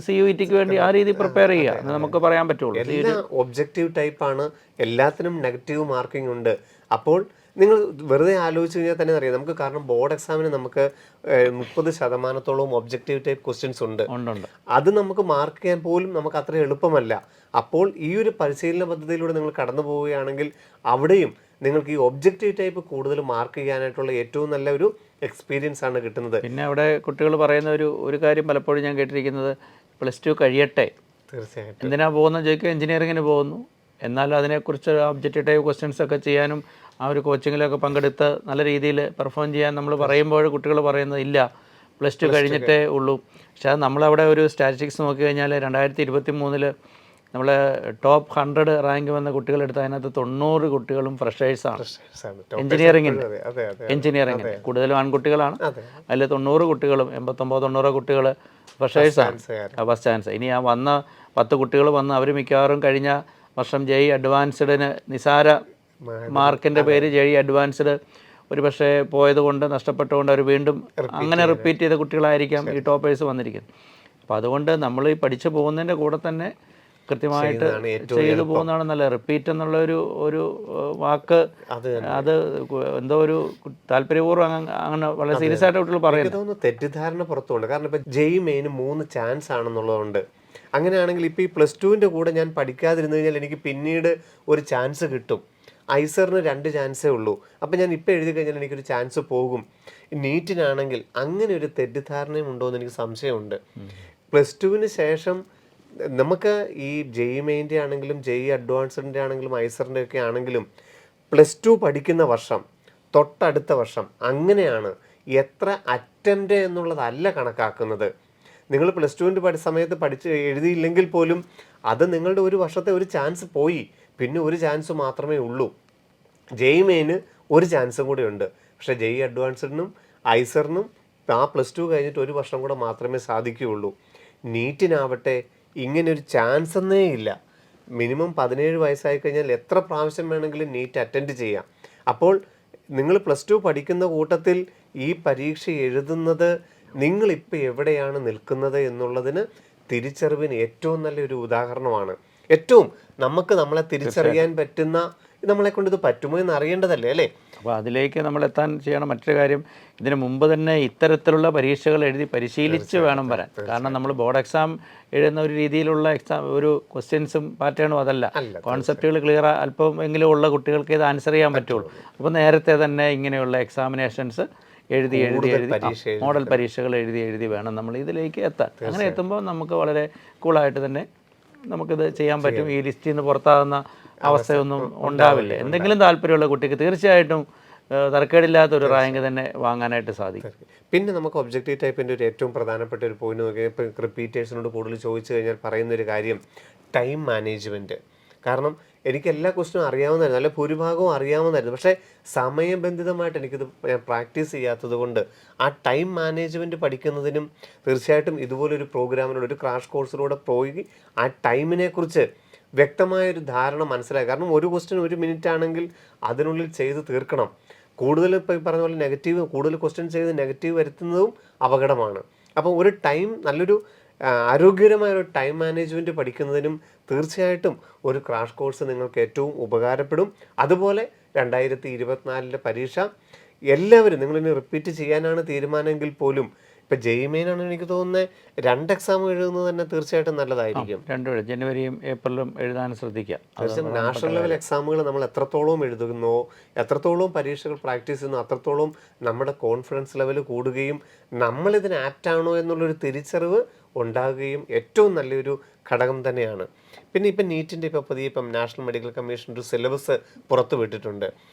CUETക്ക് വേണ്ടി ആ രീതി പ്രിപ്പയർ ചെയ്യുക എന്ന് നമുക്ക് പറയാൻ പറ്റുള്ളൂ. എല്ലാം ഒബ്ജക്റ്റീവ് ടൈപ്പാണ്, എല്ലാത്തിനും നെഗറ്റീവ് മാർക്കിംഗ് ഉണ്ട്. അപ്പോൾ നിങ്ങൾ വെറുതെ ആലോചിച്ച് കഴിഞ്ഞാൽ തന്നെ അറിയാം നമുക്ക്. കാരണം ബോർഡ് എക്സാമിന് നമുക്ക് 30% ഒബ്ജക്റ്റീവ് ടൈപ്പ് ക്വസ്റ്റ്യൻസ് ഉണ്ട്. അത് നമുക്ക് മാർക്ക് ചെയ്യാൻ പോലും നമുക്ക് അത്ര എളുപ്പമല്ല. അപ്പോൾ ഈ ഒരു പരിശീലന പദ്ധതിയിലൂടെ നിങ്ങൾ കടന്നു പോവുകയാണെങ്കിൽ അവിടെയും നിങ്ങൾക്ക് ഈ ഒബ്ജക്റ്റീവ് ടൈപ്പ് കൂടുതൽ മാർക്ക് ചെയ്യാനായിട്ടുള്ള ഏറ്റവും നല്ല ഒരു എക്സ്പീരിയൻസ് ആണ് കിട്ടുന്നത്. പിന്നെ അവിടെ കുട്ടികൾ പറയുന്ന ഒരു കാര്യം പലപ്പോഴും ഞാൻ കേട്ടിരിക്കുന്നത് +2 കഴിയട്ടെ, തീർച്ചയായിട്ടും എന്തിനാ പോകുന്നത് ചോദിക്കുക, എഞ്ചിനീയറിങ്ങിന് പോകുന്നു. എന്നാൽ അതിനെക്കുറിച്ച് ഒബ്ജക്റ്റീവ് ടൈപ്പ് ക്വസ്റ്റ്യൻസ് ഒക്കെ ചെയ്യാനും ആ ഒരു കോച്ചിങ്ങിലൊക്കെ പങ്കെടുത്ത് നല്ല രീതിയിൽ പെർഫോം ചെയ്യാൻ നമ്മൾ പറയുമ്പോൾ കുട്ടികൾ പറയുന്നത് ഇല്ല, +2 കഴിഞ്ഞിട്ടേ ഉള്ളൂ. പക്ഷേ അത് നമ്മളവിടെ ഒരു സ്റ്റാറ്റിസ്റ്റിക്സ് നോക്കി കഴിഞ്ഞാൽ 2023 നമ്മൾ ടോപ്പ് 100 റാങ്ക് വന്ന കുട്ടികളെടുത്ത് അതിനകത്ത് 90 കുട്ടികളും ഫ്രഷേഴ്സാണ്. എഞ്ചിനീയറിംഗിൻ്റെ എഞ്ചിനീയറിംഗിൻ്റെ കൂടുതലും ആൺകുട്ടികളാണ്. അതിൽ 90 കുട്ടികളും 89-90 കുട്ടികൾ ഫ്രഷേഴ്സാണ്, ഫസ്റ്റ് ചാൻസ്. ഇനി ആ വന്ന 10 കുട്ടികൾ വന്ന് അവർ മിക്കവാറും കഴിഞ്ഞ വർഷം JEE അഡ്വാൻസ്ഡിന് നിസാര മാർക്കിൻ്റെ പേര് JEE അഡ്വാൻസ്ഡ് ഒരു പക്ഷേ പോയത് കൊണ്ട് നഷ്ടപ്പെട്ടുകൊണ്ട് അവർ വീണ്ടും അങ്ങനെ റിപ്പീറ്റ് ചെയ്ത കുട്ടികളായിരിക്കാം ഈ ടോപ്പേഴ്സ് വന്നിരിക്കുന്നത്. അപ്പോൾ അതുകൊണ്ട് നമ്മൾ ഈ പഠിച്ചു പോകുന്നതിൻ്റെ കൂടെ തന്നെ കൃത്യമായിട്ട് ചെയ്തു പോകുന്നതാണ് നല്ല. റിപ്പീറ്റ് എന്നുള്ള ഒരു വാക്ക് അത് എന്തോ ഒരു താല്പര്യപൂർവ്വം അങ്ങനെ വളരെ സീരിയസ് ആയിട്ട് കുട്ടികൾ പറയുന്നത് തെറ്റിദ്ധാരണ പുറത്തുണ്ട്. കാരണം ഇപ്പം JEE മെയിൻ 3 ചാൻസ് ആണെന്നുള്ളതുകൊണ്ട് അങ്ങനെയാണെങ്കിൽ ഇപ്പോൾ ഈ +2ൻ്റെ കൂടെ ഞാൻ പഠിക്കാതിരുന്നു കഴിഞ്ഞാൽ എനിക്ക് പിന്നീട് ഒരു ചാൻസ് കിട്ടും. ഐസറിന് 2 ചാൻസേ ഉള്ളൂ. അപ്പം ഞാൻ ഇപ്പോൾ എഴുതി കഴിഞ്ഞാൽ എനിക്കൊരു ചാൻസ് പോകും. നീറ്റിനാണെങ്കിൽ അങ്ങനെ ഒരു തെറ്റിദ്ധാരണയും ഉണ്ടോ എന്ന് എനിക്ക് സംശയമുണ്ട്. +2വിന് ശേഷം നമുക്ക് ഈ JEE മെയിൻ്റെ ആണെങ്കിലും JEE അഡ്വാൻസ്ഡിൻ്റെ ആണെങ്കിലും ഐസറിൻ്റെ ഒക്കെ ആണെങ്കിലും +2 പഠിക്കുന്ന വർഷം തൊട്ടടുത്ത വർഷം അങ്ങനെയാണ്. എത്ര അറ്റംപ്റ്റ് എന്നുള്ളതല്ല കണക്കാക്കുന്നത്. നിങ്ങൾ +2ൻ്റെ സമയത്ത് പഠിച്ച് എഴുതിയില്ലെങ്കിൽ പോലും അത് നിങ്ങളുടെ ഒരു വർഷത്തെ ഒരു ചാൻസ് പോയി. പിന്നെ ഒരു ചാൻസ് മാത്രമേ ഉള്ളൂ. JEE മെയിന് ഒരു ചാൻസും കൂടി ഉണ്ട്. പക്ഷേ JEE അഡ്വാൻസ്ഡിനും ഐസറിനും ആ +2 കഴിഞ്ഞിട്ട് ഒരു വർഷം കൂടെ മാത്രമേ സാധിക്കുകയുള്ളൂ. നീറ്റിനാവട്ടെ ഇങ്ങനെ ഒരു ചാൻസ് എന്നേ ഇല്ല. മിനിമം 17 വയസ്സായി കഴിഞ്ഞാൽ എത്ര പ്രാവശ്യം വേണമെങ്കിലും നീറ്റ് അറ്റൻഡ് ചെയ്യാം. അപ്പോൾ നിങ്ങൾ +2 പഠിക്കുന്ന കൂട്ടത്തിൽ ഈ പരീക്ഷ എഴുതുന്നത് നിങ്ങളിപ്പോൾ എവിടെയാണ് നിൽക്കുന്നത് എന്നുള്ളതിന് തിരിച്ചറിവിന് ഏറ്റവും നല്ലൊരു ഉദാഹരണമാണ്. ഏറ്റവും നമുക്ക് നമ്മളെ തിരിച്ചറിയാൻ പറ്റുന്ന, നമ്മളെ കൊണ്ട് ഇത് പറ്റുമോ എന്ന് അറിയേണ്ടതല്ലേ അല്ലേ? അപ്പോൾ അതിലേക്ക് നമ്മൾ എത്താൻ ചെയ്യണം. മറ്റൊരു കാര്യം, ഇതിന് മുമ്പ് തന്നെ ഇത്തരത്തിലുള്ള പരീക്ഷകൾ എഴുതി പരിശീലിച്ച് വേണം വരാൻ. കാരണം നമ്മൾ ബോർഡ് എക്സാം എഴുതുന്ന ഒരു രീതിയിലുള്ള ഒരു ക്വസ്റ്റ്യൻസും പാറ്റേണും അതല്ല. കോൺസെപ്റ്റുകൾ ക്ലിയർ അല്പം എങ്കിലും ഉള്ള കുട്ടികൾക്ക് ഇത് ആൻസർ ചെയ്യാൻ പറ്റുള്ളൂ. അപ്പോൾ നേരത്തെ തന്നെ ഇങ്ങനെയുള്ള എക്സാമിനേഷൻസ് എഴുതി മോഡൽ പരീക്ഷകൾ എഴുതി വേണം നമ്മൾ ഇതിലേക്ക് എത്താൻ. അങ്ങനെ എത്തുമ്പോൾ നമുക്ക് വളരെ കൂളായിട്ട് തന്നെ നമുക്കിത് ചെയ്യാൻ പറ്റും. ഈ ലിസ്റ്റിൽ നിന്ന് പുറത്താകുന്ന അവസ്ഥയൊന്നും ഉണ്ടാവില്ല. എന്തെങ്കിലും താല്പര്യമുള്ള കുട്ടിക്ക് തീർച്ചയായിട്ടും തരക്കേടില്ലാത്തൊരു റാങ്ക് തന്നെ വാങ്ങാനായിട്ട് സാധിക്കും. പിന്നെ നമുക്ക് ഒബ്ജക്റ്റീവ് ടൈപ്പിൻ്റെ ഒരു ഏറ്റവും പ്രധാനപ്പെട്ട ഒരു പോയിന്റ് നോക്കിയാൽ ഇപ്പോൾ റിപ്പീറ്റേഴ്സിനോട് കൂടുതൽ ചോദിച്ചു കഴിഞ്ഞാൽ പറയുന്നൊരു കാര്യം ടൈം മാനേജ്മെൻറ്റ്. കാരണം എനിക്ക് എല്ലാ ക്വസ്റ്റ്യനും അറിയാവുന്നതായിരുന്നു, നല്ല ഭൂരിഭാഗവും അറിയാവുന്നതായിരുന്നു. പക്ഷേ സമയബന്ധിതമായിട്ട് എനിക്കിത് ഞാൻ പ്രാക്ടീസ് ചെയ്യാത്തത് കൊണ്ട് ആ ടൈം മാനേജ്മെൻറ്റ് പഠിക്കുന്നതിനും തീർച്ചയായിട്ടും ഇതുപോലൊരു പ്രോഗ്രാമിലൂടെ ഒരു ക്രാഷ് കോഴ്സിലൂടെ പോയി ആ ടൈമിനെക്കുറിച്ച് വ്യക്തമായൊരു ധാരണ മനസ്സിലായി. കാരണം ഒരു ക്വസ്റ്റ്യൻ 1 മിനിറ്റ് ആണെങ്കിൽ അതിനുള്ളിൽ ചെയ്ത് തീർക്കണം. കൂടുതൽ ഇപ്പോൾ ഈ പറഞ്ഞ പോലെ കൂടുതൽ ക്വസ്റ്റ്യൻ ചെയ്ത് നെഗറ്റീവ് വരുത്തുന്നതും അപകടമാണ്. അപ്പോൾ ഒരു ടൈം നല്ലൊരു ആരോഗ്യകരമായൊരു ടൈം മാനേജ്മെൻറ്റ് പഠിക്കുന്നതിനും തീർച്ചയായിട്ടും ഒരു ക്രാഷ് കോഴ്സ് നിങ്ങൾക്ക് ഏറ്റവും ഉപകാരപ്പെടും. അതുപോലെ 2024 പരീക്ഷ എല്ലാവരും നിങ്ങളിനി റിപ്പീറ്റ് ചെയ്യാനാണ് തീരുമാനമെങ്കിൽ പോലും ഇപ്പം JEE മെയിൻ ആണ് എനിക്ക് തോന്നുന്നത് 2 എക്സാം എഴുതുന്നത് തന്നെ തീർച്ചയായിട്ടും നല്ലതായിരിക്കും. 2 ജനുവരിയും ഏപ്രിലും എഴുതാൻ ശ്രദ്ധിക്കുക. തീർച്ചയായും നാഷണൽ ലെവൽ എക്സാമുകൾ നമ്മൾ എത്രത്തോളം എഴുതുന്നോ, എത്രത്തോളം പരീക്ഷകൾ പ്രാക്ടീസ് ചെയ്യുന്നു, അത്രത്തോളം നമ്മുടെ കോൺഫിഡൻസ് ലെവൽ കൂടുകയും നമ്മളിതിന് ആപ്റ്റാണോ എന്നുള്ളൊരു തിരിച്ചറിവ് ഉണ്ടാകുകയും ഏറ്റവും നല്ലൊരു ഘടകം തന്നെയാണ്. പിന്നെ ഇപ്പം നീറ്റിൻ്റെ ഇപ്പം നാഷണൽ മെഡിക്കൽ കമ്മീഷൻ ഒരു സിലബസ് പുറത്തു വിട്ടിട്ടുണ്ട്.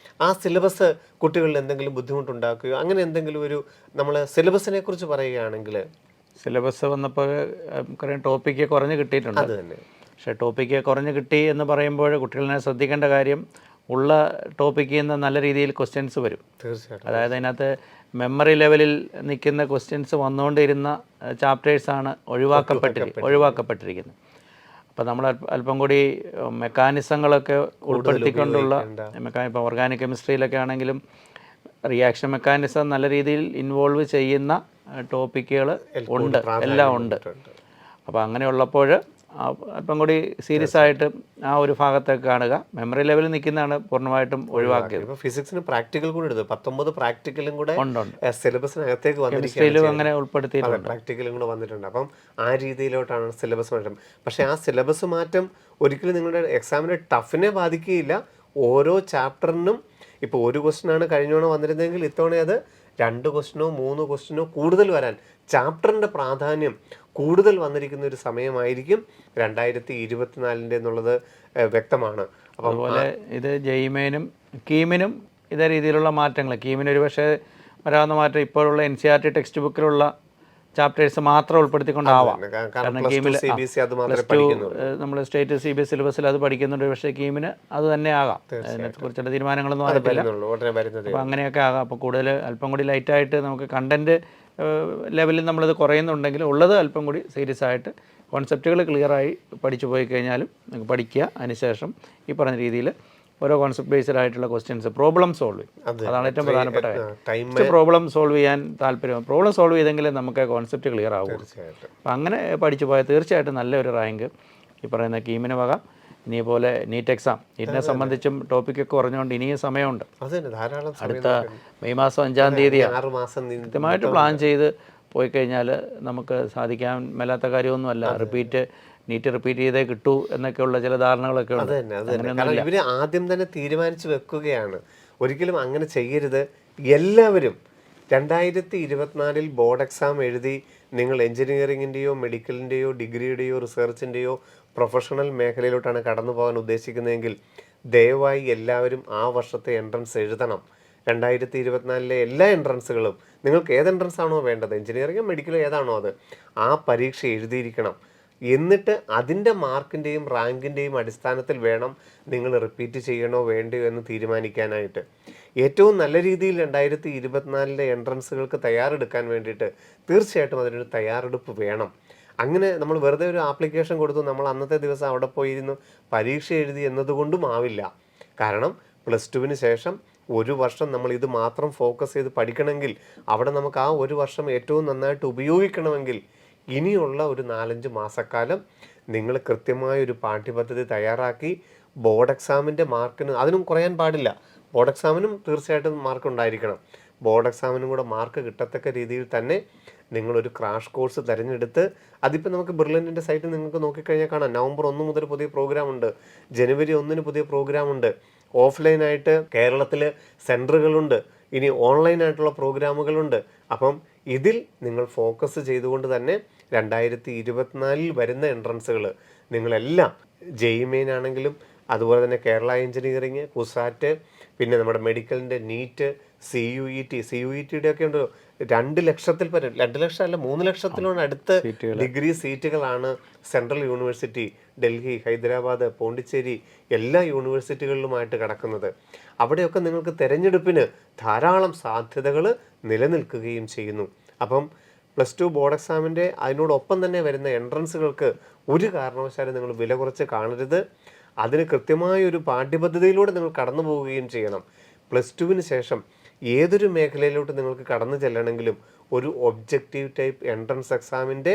ആ സിലബസ് കുട്ടികളിൽ എന്തെങ്കിലും ബുദ്ധിമുട്ടുണ്ടാക്കുകയോ അങ്ങനെ എന്തെങ്കിലും ഒരു നമ്മൾ സിലബസിനെ കുറിച്ച് പറയുകയാണെങ്കിൽ സിലബസ് വന്നപ്പോൾ കുറേ ടോപ്പിക്ക് കുറഞ്ഞ് കിട്ടിയിട്ടുണ്ട്. അത് തന്നെ. പക്ഷേ ടോപ്പിക്ക് കുറഞ്ഞ് കിട്ടി എന്ന് പറയുമ്പോൾ കുട്ടികളെ ശ്രദ്ധിക്കേണ്ട കാര്യം ഉള്ള ടോപ്പിക്കിൽ നിന്ന് നല്ല രീതിയിൽ ക്വസ്റ്റ്യൻസ് വരും. തീർച്ചയായിട്ടും. അതായത് അതിനകത്ത് മെമ്മറി ലെവലിൽ നിൽക്കുന്ന ക്വസ്റ്റ്യൻസ് വന്നുകൊണ്ടിരുന്ന ചാപ്റ്റേഴ്സാണ് ഒഴിവാക്കപ്പെട്ടിരിക്കുന്നത്. അപ്പോൾ നമ്മൾ അല്പം കൂടി മെക്കാനിസങ്ങളൊക്കെ ഉൾപ്പെടുത്തിക്കൊണ്ടുള്ള ഇപ്പോൾ ഓർഗാനിക് കെമിസ്ട്രിയിലൊക്കെ ആണെങ്കിലും റിയാക്ഷൻ മെക്കാനിസം നല്ല രീതിയിൽ ഇൻവോൾവ് ചെയ്യുന്ന ടോപ്പിക്കുകൾ ഉണ്ട്, എല്ലാം ഉണ്ട്. അപ്പോൾ അങ്ങനെയുള്ളപ്പോൾ അല്പം കൂടി സീരിയസ് ആയിട്ട് ആ ഒരു ഭാഗത്തേക്ക് കാണുക. മെമ്മറി ലെവലിൽ നിൽക്കുന്നതാണ് പൂർണ്ണമായിട്ടും ഒഴിവാക്കിയത്. ഇപ്പോൾ ഫിസിക്സിന് പ്രാക്ടിക്കൽ കൂടി എടുത്തു 19 പ്രാക്ടിക്കലും കൂടെ സിലബസിനകത്തേക്ക് കെമിസ്ട്രിയിലും അങ്ങനെ ഉൾപ്പെടുത്തിയിട്ടുണ്ട്, പ്രാക്ടിക്കലും കൂടെ വന്നിട്ടുണ്ട്. അപ്പം ആ രീതിയിലോട്ടാണ് സിലബസ് മാറ്റം. പക്ഷേ ആ സിലബസ് മാറ്റം ഒരിക്കലും നിങ്ങളുടെ എക്സാമിൻ്റെ ടഫിനെ ബാധിക്കുകയില്ല. ഓരോ ചാപ്റ്ററിനും ഇപ്പോൾ ഒരു ക്വസ്റ്റ്യനാണ് കഴിഞ്ഞോണം വന്നിരുന്നെങ്കിൽ ഇത്തവണ അത് 2 ക്വസ്റ്റ്യനോ 3 ക്വസ്റ്റ്യനോ കൂടുതൽ വരാൻ ചാപ്റ്ററിൻ്റെ പ്രാധാന്യം കൂടുതൽ വന്നിരിക്കുന്ന ഒരു സമയമായിരിക്കും 2024 എന്നുള്ളത് വ്യക്തമാണ്. അപ്പം അതുപോലെ ഇത് JEE മെയിനും കീമിനും ഇതേ രീതിയിലുള്ള മാറ്റങ്ങൾ. കീമിന് ഒരു പക്ഷേ വരാവുന്ന മാറ്റം ഇപ്പോഴുള്ള NCERT ടെക്സ്റ്റ് ബുക്കിലുള്ള ചാപ്റ്റേഴ്സ് മാത്രം ഉൾപ്പെടുത്തിക്കൊണ്ടാവാം. കാരണം കീമിൽ നമ്മൾ സ്റ്റേറ്റ് CBSE സിലബസിൽ അത് പഠിക്കുന്നുണ്ട്, പക്ഷേ കീമിന് അത് തന്നെ ആകാം. അതിനെക്കുറിച്ചുള്ള തീരുമാനങ്ങളൊന്നും ആയിട്ടില്ല. അപ്പോൾ അങ്ങനെയൊക്കെ ആകാം. അപ്പോൾ കൂടുതൽ അല്പം കൂടി ലൈറ്റായിട്ട് നമുക്ക് കണ്ടൻറ്റ് ലെവലിൽ നമ്മളത് കുറയുന്നുണ്ടെങ്കിൽ ഉള്ളത് അല്പം കൂടി സീരിയസ് ആയിട്ട് കോൺസെപ്റ്റുകൾ ക്ലിയറായി പഠിച്ചു പോയി കഴിഞ്ഞാലും നമുക്ക് പഠിക്കുക. അതിനുശേഷം ഈ പറഞ്ഞ രീതിയിൽ ഓരോ കോൺസെപ്റ്റ് ബേസ്ഡ് ആയിട്ടുള്ള ക്വസ്റ്റ്യൻസ്, പ്രോബ്ലം സോൾവ് ചെയ്യും. അതാണ് ഏറ്റവും പ്രധാനപ്പെട്ട കാര്യം. പ്രോബ്ലം സോൾവ് ചെയ്യാൻ താല്പര്യം, പ്രോബ്ലം സോൾവ് ചെയ്തെങ്കിലും നമുക്ക് കോൺസെപ്റ്റ് ക്ലിയർ ആകും. അപ്പം അങ്ങനെ പഠിച്ചു പോയാൽ തീർച്ചയായിട്ടും നല്ലൊരു റാങ്ക് ഈ പറയുന്ന കീമിന് വക. ഇനിപോലെ നീറ്റ് എക്സാം, നീറ്റിനെ സംബന്ധിച്ചും ടോപ്പിക്കൊക്കെ പറഞ്ഞുകൊണ്ട് ഇനിയും സമയമുണ്ട്. അടുത്ത മെയ് മാസം 5-ാം തീയതിയാണ്. കൃത്യമായിട്ട് പ്ലാൻ ചെയ്ത് പോയി കഴിഞ്ഞാൽ നമുക്ക് സാധിക്കാൻ മേലാത്ത കാര്യമൊന്നുമല്ല. നീറ്റ് റിപ്പീറ്റ് ചെയ്തേ കിട്ടൂ എന്നൊക്കെയുള്ള ചില ധാരണകളൊക്കെ ഉണ്ട്. ഇവര് ആദ്യം തന്നെ തീരുമാനിച്ചു വെക്കുകയാണ്, ഒരിക്കലും അങ്ങനെ ചെയ്യരുത്. എല്ലാവരും 2024 ബോർഡ് എക്സാം എഴുതി നിങ്ങൾ എഞ്ചിനീയറിങ്ങിൻ്റെയോ മെഡിക്കലിൻ്റെയോ ഡിഗ്രിയുടെയോ റിസർച്ചിൻ്റെയോ പ്രൊഫഷണൽ മേഖലയിലോട്ടാണ് കടന്നു പോകാൻ ഉദ്ദേശിക്കുന്നതെങ്കിൽ ദയവായി എല്ലാവരും ആ വർഷത്തെ എൻട്രൻസ് എഴുതണം. 2024 എല്ലാ എൻട്രൻസുകളും നിങ്ങൾക്ക് ഏത് എൻട്രൻസ് ആണോ വേണ്ടത്, എഞ്ചിനീയറിംഗോ മെഡിക്കലോ ഏതാണോ അത്, ആ പരീക്ഷ എഴുതിയിരിക്കണം. എന്നിട്ട് അതിൻ്റെ മാർക്കിൻ്റെയും റാങ്കിൻ്റെയും അടിസ്ഥാനത്തിൽ വേണം നിങ്ങൾ റിപ്പീറ്റ് ചെയ്യണോ വേണ്ടയോ എന്ന് തീരുമാനിക്കാനായിട്ട്. ഏറ്റവും നല്ല രീതിയിൽ 2024 എൻട്രൻസുകൾക്ക് തയ്യാറെടുക്കാൻ വേണ്ടിയിട്ട് തീർച്ചയായിട്ടും അതിനൊരു തയ്യാറെടുപ്പ് വേണം. അങ്ങനെ നമ്മൾ വെറുതെ ഒരു ആപ്ലിക്കേഷൻ കൊടുത്തു നമ്മൾ അന്നത്തെ ദിവസം അവിടെ പോയിരുന്നു പരീക്ഷ എഴുതി എന്നതുകൊണ്ടും ആവില്ല. കാരണം +2 ശേഷം ഒരു വർഷം നമ്മൾ ഇത് മാത്രം ഫോക്കസ് ചെയ്ത് പഠിക്കണമെങ്കിൽ അവിടെ നമുക്ക് ആ ഒരു വർഷം ഏറ്റവും നന്നായിട്ട് ഉപയോഗിക്കണമെങ്കിൽ ഇനിയുള്ള ഒരു 4-5 മാസക്കാലം നിങ്ങൾ കൃത്യമായൊരു പാഠ്യപദ്ധതി തയ്യാറാക്കി ബോർഡ് എക്സാമിൻ്റെ മാർക്കിന് അതിനും കുറയാൻ പാടില്ല. ബോർഡ് എക്സാമിനും തീർച്ചയായിട്ടും മാർക്ക് ഉണ്ടായിരിക്കണം. ബോർഡ് എക്സാമിനും കൂടെ മാർക്ക് കിട്ടത്തക്ക രീതിയിൽ തന്നെ നിങ്ങളൊരു ക്രാഷ് കോഴ്സ് തിരഞ്ഞെടുത്ത്, അതിപ്പോൾ നമുക്ക് ബ്രില്യൻറ്റിൻ്റെ സൈറ്റിൽ നിങ്ങൾക്ക് നോക്കിക്കഴിഞ്ഞാൽ കാണാം. നവംബർ 1 മുതൽ പുതിയ പ്രോഗ്രാമുണ്ട്, ജനുവരി 1 പുതിയ പ്രോഗ്രാമുണ്ട്. ഓഫ്ലൈനായിട്ട് കേരളത്തിൽ സെൻറ്ററുകളുണ്ട്, ഇനി ഓൺലൈനായിട്ടുള്ള പ്രോഗ്രാമുകളുണ്ട്. അപ്പം ഇതിൽ നിങ്ങൾ ഫോക്കസ് ചെയ്തുകൊണ്ട് തന്നെ 2024 വരുന്ന എൻട്രൻസുകൾ നിങ്ങളെല്ലാം JEE മെയിൻ ആണെങ്കിലും അതുപോലെ തന്നെ കേരള എഞ്ചിനീയറിങ്, കുസാറ്റ്, പിന്നെ നമ്മുടെ മെഡിക്കലിൻ്റെ നീറ്റ്, CUET ഒക്കെ ഉണ്ട്. 2 ലക്ഷത്തിൽ പരം, 2 ലക്ഷം അല്ല 3 ലക്ഷത്തിലോട് അടുത്ത് ഡിഗ്രി സീറ്റുകളാണ് സെൻട്രൽ യൂണിവേഴ്സിറ്റി, ഡൽഹി, ഹൈദരാബാദ്, പോണ്ടിച്ചേരി എല്ലാ യൂണിവേഴ്സിറ്റികളിലുമായിട്ട് കിടക്കുന്നത്. അവിടെയൊക്കെ നിങ്ങൾക്ക് തിരഞ്ഞെടുപ്പിന് ധാരാളം സാധ്യതകൾ നിലനിൽക്കുകയും ചെയ്യുന്നു. അപ്പം +2 ബോർഡ് എക്സാമിൻ്റെ അതിനോടൊപ്പം തന്നെ വരുന്ന എൻട്രൻസുകൾക്ക് ഒരു കാരണവശാലും നിങ്ങൾ വില കുറച്ച് കാണരുത്. അതിന് കൃത്യമായൊരു പാഠ്യപദ്ധതിയിലൂടെ നിങ്ങൾ കടന്നു പോവുകയും ചെയ്യണം. +2 ശേഷം ഏതൊരു മേഖലയിലോട്ട് നിങ്ങൾക്ക് കടന്നു ചെല്ലണമെങ്കിലും ഒരു ഒബ്ജക്റ്റീവ് ടൈപ്പ് എൻട്രൻസ് എക്സാമിൻ്റെ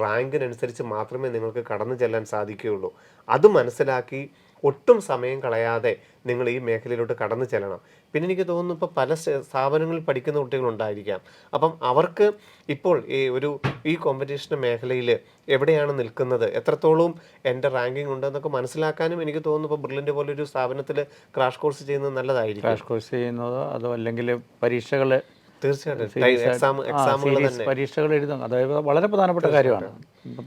റാങ്കിനനുസരിച്ച് മാത്രമേ നിങ്ങൾക്ക് കടന്നു ചെല്ലാൻ സാധിക്കുകയുള്ളൂ. അത് മനസ്സിലാക്കി ഒട്ടും സമയം കളയാതെ നിങ്ങൾ ഈ മേഖലയിലോട്ട് കടന്നു ചെല്ലണം. പിന്നെ എനിക്ക് തോന്നുന്നു ഇപ്പോൾ പല സ്ഥാപനങ്ങളിൽ പഠിക്കുന്ന കുട്ടികളുണ്ടായിരിക്കാം. അപ്പം അവർക്ക് ഇപ്പോൾ ഈ കോമ്പറ്റീഷൻ മേഖലയിൽ എവിടെയാണ് നിൽക്കുന്നത്, എത്രത്തോളം എൻ്റെ റാങ്കിങ് ഉണ്ടെന്നൊക്കെ മനസ്സിലാക്കാനും എനിക്ക് തോന്നുന്നു ഇപ്പോൾ ബ്രില്യൻ്റ് പോലൊരു സ്ഥാപനത്തിൽ ക്രാഷ് കോഴ്സ് ചെയ്യുന്നത് നല്ലതായിരിക്കും. ക്രാഷ് കോഴ്സ് ചെയ്യുന്നതോ അതോ അല്ലെങ്കിൽ പരീക്ഷകൾ, തീർച്ചയായിട്ടും പരീക്ഷകൾ എഴുതും. അതായത് വളരെ പ്രധാനപ്പെട്ട കാര്യമാണ്.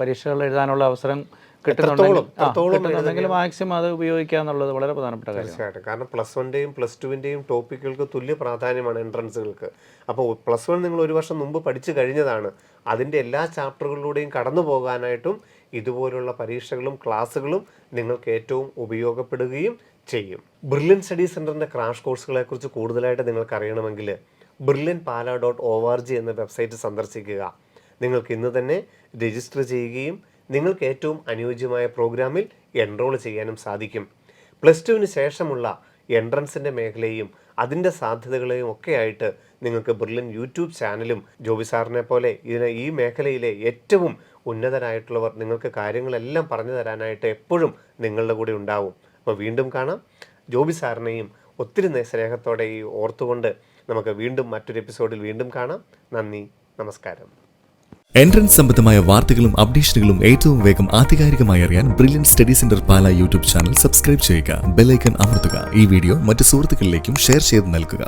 പരീക്ഷകൾ എഴുതാനുള്ള അവസരം കിട്ടുന്നുണ്ടെങ്കിൽ മാക്സിമം അത് ഉപയോഗിക്കുക എന്നുള്ളത് വളരെ പ്രധാനപ്പെട്ട കാര്യമാണ്. തീർച്ചയായിട്ടും. കാരണം +1-ൻ്റെയും +2-ൻ്റെയും ടോപ്പിക്കുകൾക്ക് തുല്യ പ്രാധാന്യമാണ് എൻട്രൻസുകൾക്ക്. അപ്പോൾ +1 നിങ്ങൾ ഒരു വർഷം മുമ്പ് പഠിച്ചു കഴിഞ്ഞതാണ്. അതിൻ്റെ എല്ലാ ചാപ്റ്ററുകളിലൂടെയും കടന്നു പോകാനായിട്ടും ഇതുപോലുള്ള പരീക്ഷകളും ക്ലാസ്സുകളും നിങ്ങൾക്ക് ഏറ്റവും ഉപയോഗപ്പെടുകയും ചെയ്യും. ബ്രില്യൻ സ്റ്റഡി സെൻറ്ററിൻ്റെ ക്രാഷ് കോഴ്സുകളെക്കുറിച്ച് കൂടുതലായിട്ട് നിങ്ങൾക്ക് അറിയണമെങ്കിൽ brilliantpala.org എന്ന വെബ്സൈറ്റ് സന്ദർശിക്കുക. നിങ്ങൾക്ക് ഇന്ന് തന്നെ രജിസ്റ്റർ ചെയ്യുകയും നിങ്ങൾക്ക് ഏറ്റവും അനുയോജ്യമായ പ്രോഗ്രാമിൽ എൻറോൾ ചെയ്യാനും സാധിക്കും. +2 ശേഷമുള്ള എൻട്രൻസിൻ്റെ മേഖലയും അതിൻ്റെ സാധ്യതകളെയും ഒക്കെ ആയിട്ട് നിങ്ങൾക്ക് ബ്രില്യൻ യൂട്യൂബ് ചാനലും ജോബി സാറിനെ പോലെ ഈ മേഖലയിലെ ഏറ്റവും ഉന്നതരായിട്ടുള്ളവർ നിങ്ങൾക്ക് കാര്യങ്ങളെല്ലാം പറഞ്ഞു തരാനായിട്ട് എപ്പോഴും നിങ്ങളുടെ കൂടെ ഉണ്ടാവും. അപ്പോൾ വീണ്ടും കാണാം. ജോബി സാറിനെയും ഒത്തിരി സ്നേഹത്തോടെ ഓർത്തുകൊണ്ട് നമുക്ക് വീണ്ടും മറ്റൊരു എപ്പിസോഡിൽ വീണ്ടും കാണാം. നന്ദി, നമസ്കാരം. എൻട്രൻസ് സംബന്ധമായ വാർത്തകളും അപ്ഡേഷനുകളും ഏറ്റവും വേഗം ആധികാരികമായി അറിയാൻ ബ്രില്യൻ സ്റ്റഡി സെന്റർ പാല യൂട്യൂബ് ചാനൽ സബ്സ്ക്രൈബ് ചെയ്യുക. ബെൽ ഐക്കൺ അമർത്തുക. ഈ വീഡിയോ മറ്റു സുഹൃത്തുക്കളിലേക്കും ഷെയർ ചെയ്ത് നൽകുക.